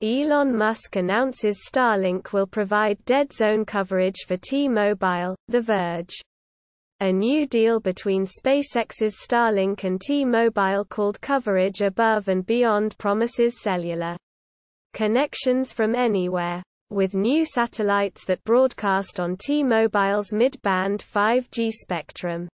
Elon Musk announces Starlink will provide dead zone coverage for T-Mobile, The Verge. A new deal between SpaceX's Starlink and T-Mobile called Coverage Above and Beyond promises cellular connections from anywhere, with new satellites that broadcast on T-Mobile's mid-band 5G spectrum.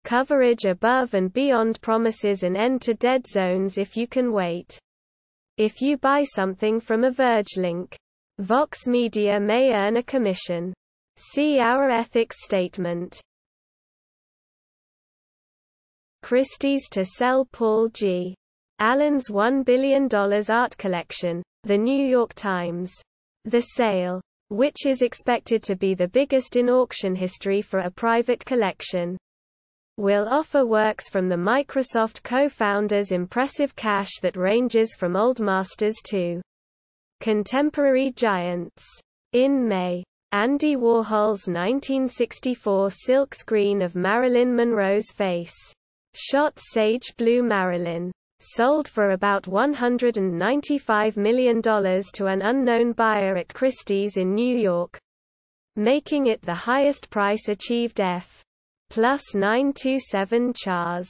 Coverage Above and Beyond promises an end to dead zones if you can wait. If you buy something from a Verge link, Vox Media may earn a commission. See our ethics statement. Christie's to sell Paul G. Allen's $1 billion art collection, The New York Times. The sale, which is expected to be the biggest in auction history for a private collection, will offer works from the Microsoft co-founders impressive cash that ranges from old masters to contemporary giants. In May, Andy Warhol's 1964 silkscreen of Marilyn Monroe's face, shot Sage Blue Marilyn, sold for about $195 million to an unknown buyer at Christie's in New York, making it the highest price achieved Plus 927 chars.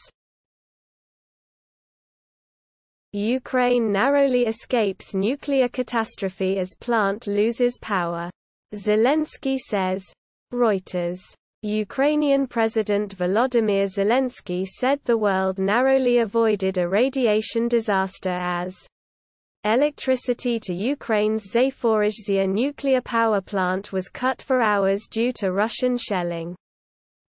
Ukraine narrowly escapes nuclear catastrophe as plant loses power, Zelensky says. Reuters. Ukrainian President Volodymyr Zelensky said the world narrowly avoided a radiation disaster as electricity to Ukraine's Zaporizhzhia nuclear power plant was cut for hours due to Russian shelling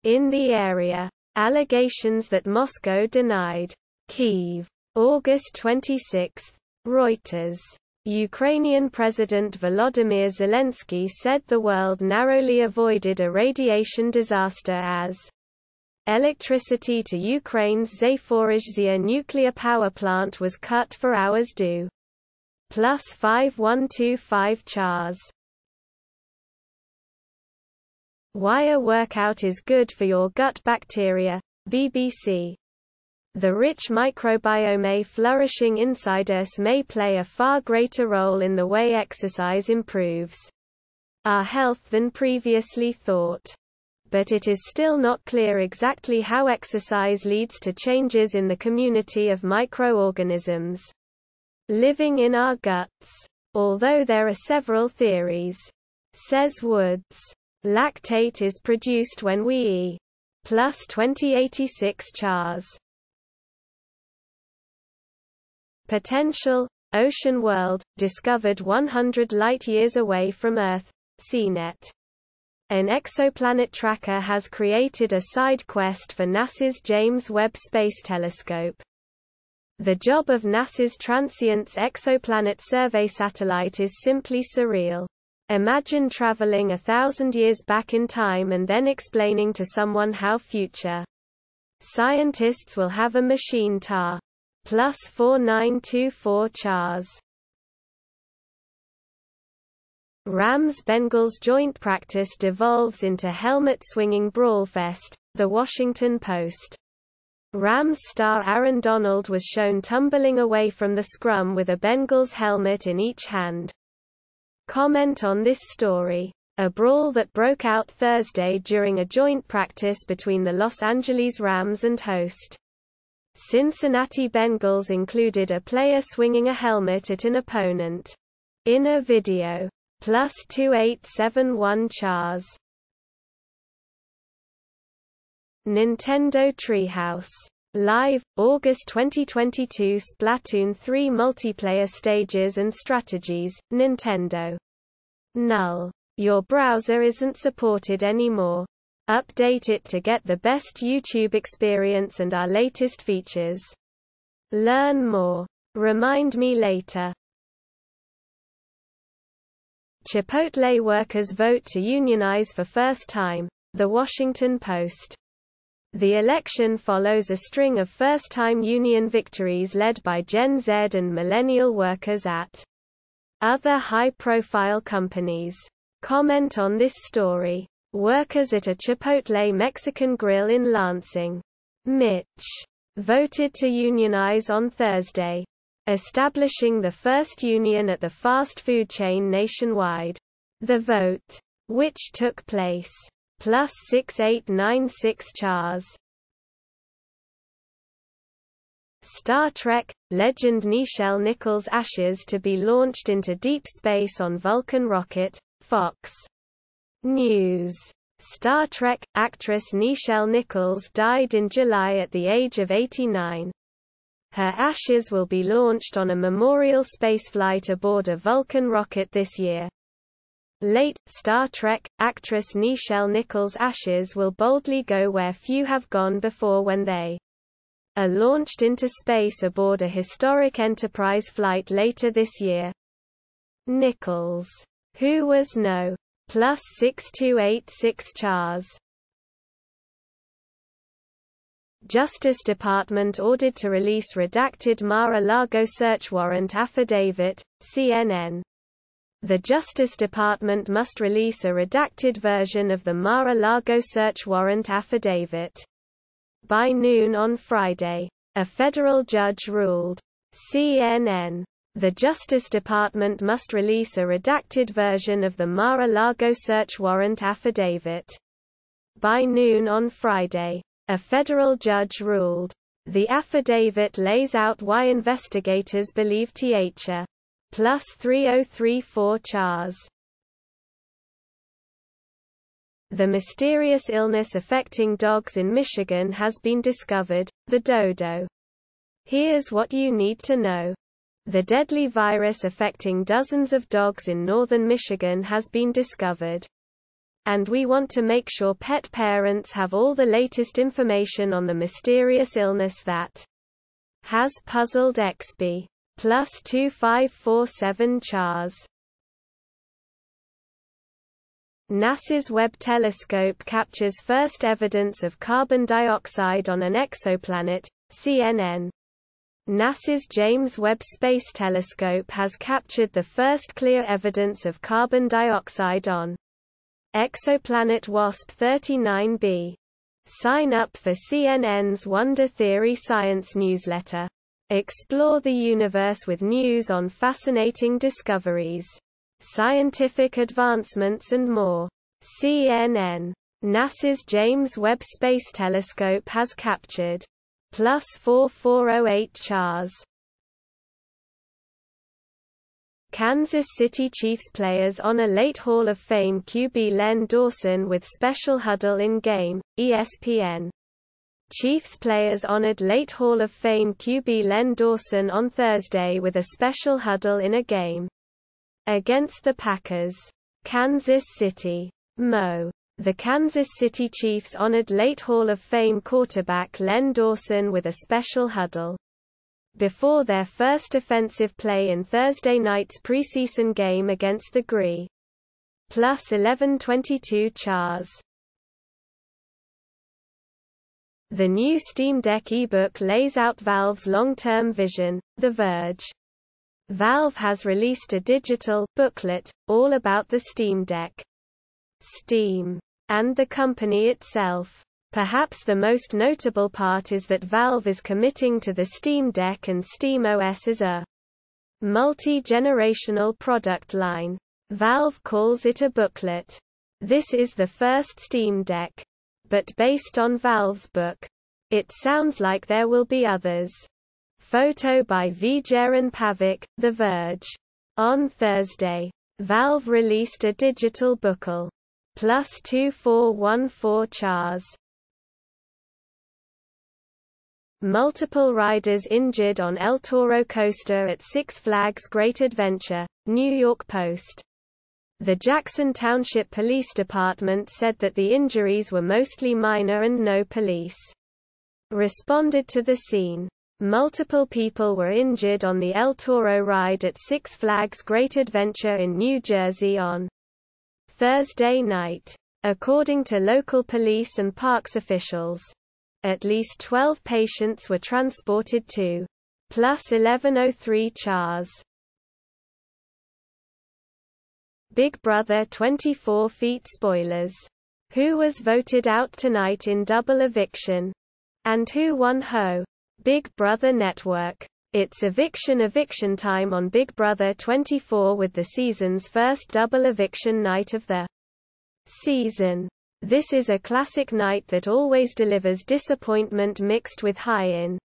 in the area, allegations that Moscow denied. Kyiv. August 26. Reuters. Ukrainian President Volodymyr Zelensky said the world narrowly avoided a radiation disaster as electricity to Ukraine's Zaporizhzhia nuclear power plant was cut for hours due. Plus 5125 chars. Why a workout is good for your gut bacteria, BBC. The rich microbiome flourishing inside us may play a far greater role in the way exercise improves our health than previously thought. But it is still not clear exactly how exercise leads to changes in the community of microorganisms living in our guts. Although there are several theories, says Woods. Lactate is produced when we eat. Plus 2086 chars. Potential, Ocean World, discovered 100 light-years away from Earth, CNET. An exoplanet tracker has created a side quest for NASA's James Webb Space Telescope. The job of NASA's Transients Exoplanet Survey satellite is simply surreal. Imagine traveling 1,000 years back in time and then explaining to someone how future scientists will have a machine tar. Plus 4924 chars. Rams-Bengals joint practice devolves into helmet-swinging brawl fest, The Washington Post. Rams star Aaron Donald was shown tumbling away from the scrum with a Bengals helmet in each hand. Comment on this story. A brawl that broke out Thursday during a joint practice between the Los Angeles Rams and host Cincinnati Bengals included a player swinging a helmet at an opponent. In a video. Plus 2871 chars. Nintendo Treehouse. Live, August 2022. Splatoon 3 multiplayer stages and strategies, Nintendo. Null. Your browser isn't supported anymore. Update it to get the best YouTube experience and our latest features. Learn more. Remind me later. Chipotle workers vote to unionize for first time, The Washington Post. The election follows a string of first-time union victories led by Gen Z and millennial workers at other high-profile companies. Comment on this story. Workers at a Chipotle Mexican grill in Lansing, Mich. voted to unionize on Thursday. establishing the first union at the fast food chain nationwide. The vote, which took place, +6896 chars. Star Trek – Legend Nichelle Nichols' ashes to be launched into deep space on Vulcan rocket, Fox News. Star Trek – actress Nichelle Nichols died in July at the age of 89. Her ashes will be launched on a memorial spaceflight aboard a Vulcan rocket this year. Late Star Trek actress Nichelle Nichols' ashes will boldly go where few have gone before when they are launched into space aboard a historic Enterprise flight later this year. Nichols, who was no +6286 chars. Justice Department ordered to release redacted Mar-a-Lago search warrant affidavit, CNN. The Justice Department must release a redacted version of the Mar-a-Lago search warrant affidavit by noon on Friday, a federal judge ruled. CNN. The Justice Department must release a redacted version of the Mar-a-Lago search warrant affidavit by noon on Friday, a federal judge ruled. The affidavit lays out why investigators believe Th. +3034 chars. The mysterious illness affecting dogs in Michigan has been discovered, the dodo. Here's what you need to know. The deadly virus affecting dozens of dogs in northern Michigan has been discovered. And we want to make sure pet parents have all the latest information on the mysterious illness that has puzzled XB. +2547 chars. NASA's Webb telescope captures first evidence of carbon dioxide on an exoplanet, CNN. NASA's James Webb Space Telescope has captured the first clear evidence of carbon dioxide on exoplanet WASP-39b. Sign up for CNN's Wonder Theory Science newsletter. Explore the universe with news on fascinating discoveries, scientific advancements and more. CNN. NASA's James Webb Space Telescope has captured +4408 chars. Kansas City Chiefs players honor late Hall of Fame QB Len Dawson with special huddle in game, ESPN. Chiefs players honored late Hall of Fame QB Len Dawson on Thursday with a special huddle in a game against the Packers. Kansas City. Mo. The Kansas City Chiefs honored late Hall of Fame quarterback Len Dawson with a special huddle before their first offensive play in Thursday night's preseason game against the Green. +1122 chars. The new Steam Deck ebook lays out Valve's long-term vision, The Verge. Valve has released a digital booklet all about the Steam Deck, Steam, and the company itself. Perhaps the most notable part is that Valve is committing to the Steam Deck and SteamOS as a multi-generational product line. Valve calls it a booklet. This is the first Steam Deck, but based on Valve's book. It sounds like there will be others. Photo by Vjeran Pavic, The Verge. On Thursday, Valve released a digital booklet. +2414 chars. Multiple riders injured on El Toro coaster at Six Flags Great Adventure, New York Post. The Jackson Township Police Department said that the injuries were mostly minor and no police responded to the scene. Multiple people were injured on the El Toro ride at Six Flags Great Adventure in New Jersey on Thursday night. According to local police and parks officials, at least 12 patients were transported to +1103 chars. Big Brother 24 feet spoilers. Who was voted out tonight in double eviction? And who won HOH? Big Brother Network. It's eviction time on Big Brother 24 with the season's first double eviction night of the season. This is a classic night that always delivers disappointment mixed with high-in.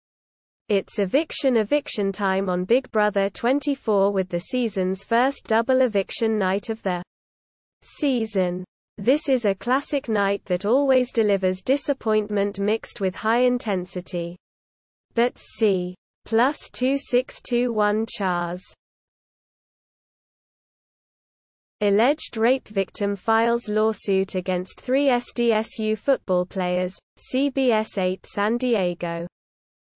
It's eviction time on Big Brother 24 with the season's first double eviction night of the season. This is a classic night that always delivers disappointment mixed with high intensity. But see +2621 Chars. Alleged rape victim files lawsuit against 3 SDSU football players, CBS 8 San Diego.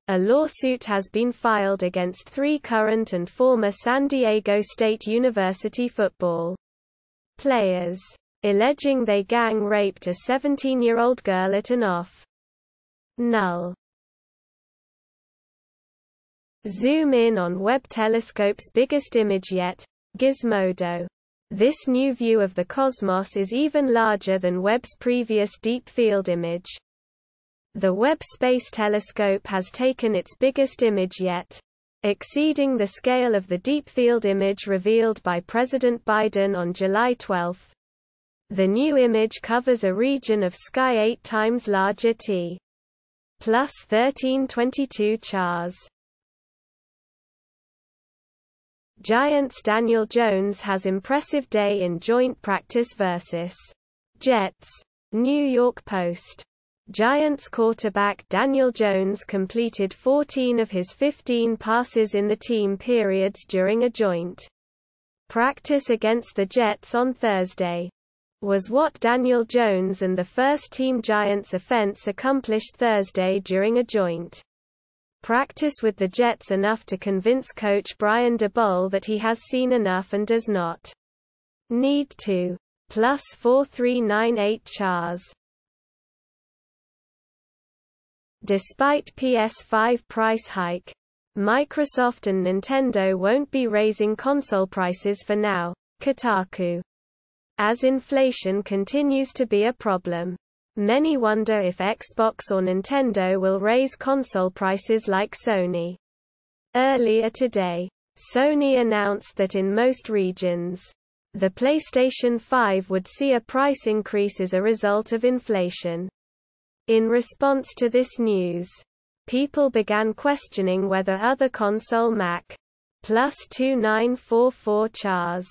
A lawsuit has been filed against 3 current and former San Diego State University football players, alleging they gang raped a 17-year-old girl at an off-Nile. Zoom in on Webb telescope's biggest image yet, Gizmodo. This new view of the cosmos is even larger than Webb's previous deep field image. The Webb Space Telescope has taken its biggest image yet, exceeding the scale of the deep field image revealed by President Biden on July 12. The new image covers a region of sky 8 times larger T. Plus 1322 Chars. Giants' Daniel Jones has impressive day in joint practice versus Jets. New York Post. Giants quarterback Daniel Jones completed 14 of his 15 passes in the team periods during a joint practice against the Jets on Thursday. Was what Daniel Jones and the first-team Giants offense accomplished Thursday during a joint practice with the Jets enough to convince coach Brian Daboll that he has seen enough and does not need to. Plus 4398 Chars. Despite PS5 price hike, Microsoft and Nintendo won't be raising console prices for now, Kotaku. As inflation continues to be a problem, many wonder if Xbox or Nintendo will raise console prices like Sony. Earlier today, Sony announced that in most regions, the PlayStation 5 would see a price increase as a result of inflation. In response to this news, people began questioning whether other console Mac. Plus 2944 Chars.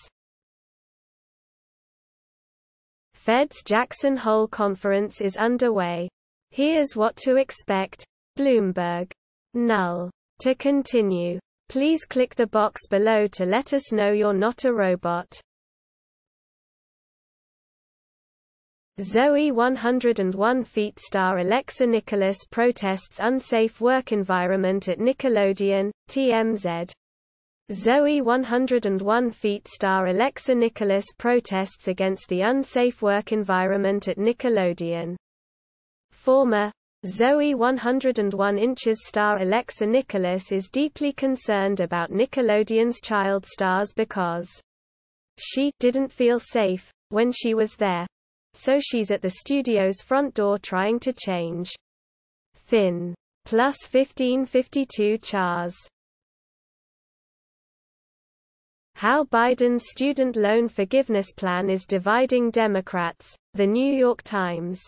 Fed's Jackson Hole Conference is underway. Here's what to expect. Bloomberg. Null. To continue, please click the box below to let us know you're not a robot. Zoey 101 feet star Alexa Nikolas protests unsafe work environment at Nickelodeon, TMZ. Zoey 101 feet star Alexa Nikolas protests against the unsafe work environment at Nickelodeon. Former Zoey 101 inches star Alexa Nikolas is deeply concerned about Nickelodeon's child stars because she didn't feel safe when she was there. So she's at the studio's front door trying to change. Thin. Plus 1552 Chars. How Biden's student loan forgiveness plan is dividing Democrats, The New York Times.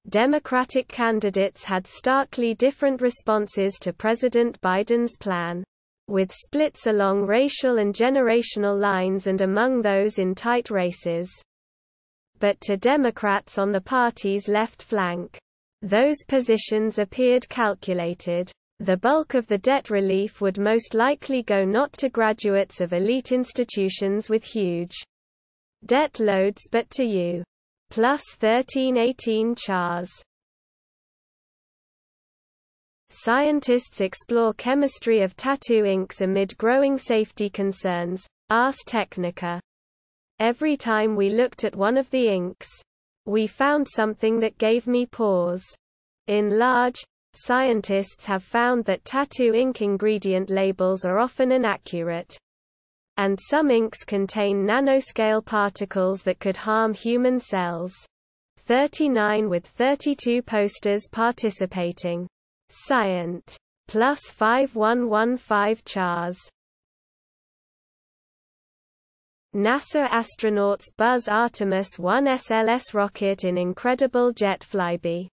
Democratic candidates had starkly different responses to President Biden's plan, with splits along racial and generational lines and among those in tight races. But to Democrats on the party's left flank, those positions appeared calculated. The bulk of the debt relief would most likely go not to graduates of elite institutions with huge debt loads but to you. Plus 1318 Chars. Scientists explore chemistry of tattoo inks amid growing safety concerns, Ars Technica. Every time we looked at one of the inks, we found something that gave me pause. In large, scientists have found that tattoo ink ingredient labels are often inaccurate. And some inks contain nanoscale particles that could harm human cells. 39 with 32 posters participating. Scient. plus 5115 Chars. NASA astronauts buzz Artemis 1 SLS rocket in incredible jet flyby.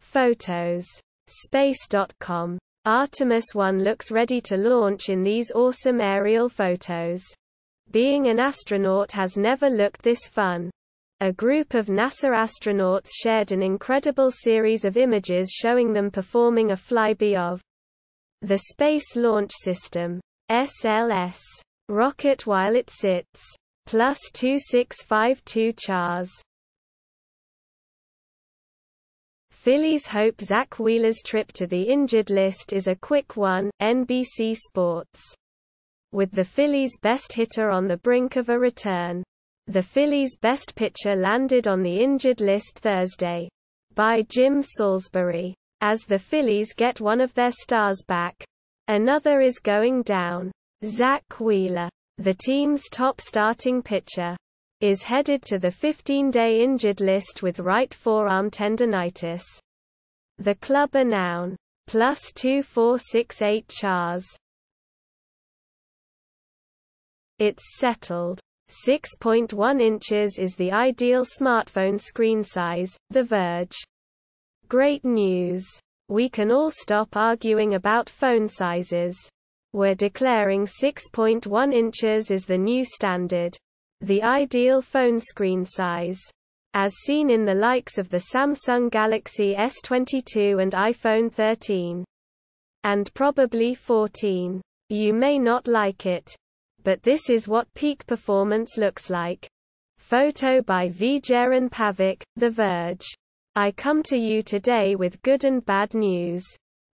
Photos. Space.com. Artemis 1 looks ready to launch in these awesome aerial photos. Being an astronaut has never looked this fun. A group of NASA astronauts shared an incredible series of images showing them performing a flyby of the Space Launch System (SLS) rocket while it sits. Plus 2652 Chars. Phillies hope Zach Wheeler's trip to the injured list is a quick one, NBC Sports. With the Phillies' best hitter on the brink of a return. The Phillies' best pitcher landed on the injured list Thursday. By Jim Salisbury. As the Phillies get one of their stars back. Another is going down. Zack Wheeler, the team's top starting pitcher, is headed to the 15-day injured list with right forearm tendonitis. The club are now plus 2468 Chars. It's settled. 6.1 inches is the ideal smartphone screen size, The Verge. Great news. We can all stop arguing about phone sizes. We're declaring 6.1 inches is the new standard. The ideal phone screen size. As seen in the likes of the Samsung Galaxy S22 and iPhone 13. And probably 14. You may not like it. But this is what peak performance looks like. Photo by Vijayan Pavik, The Verge. I come to you today with good and bad news.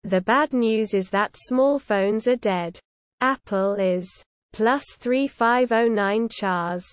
The bad news is that small phones are dead. Apple is plus 3509 Chars.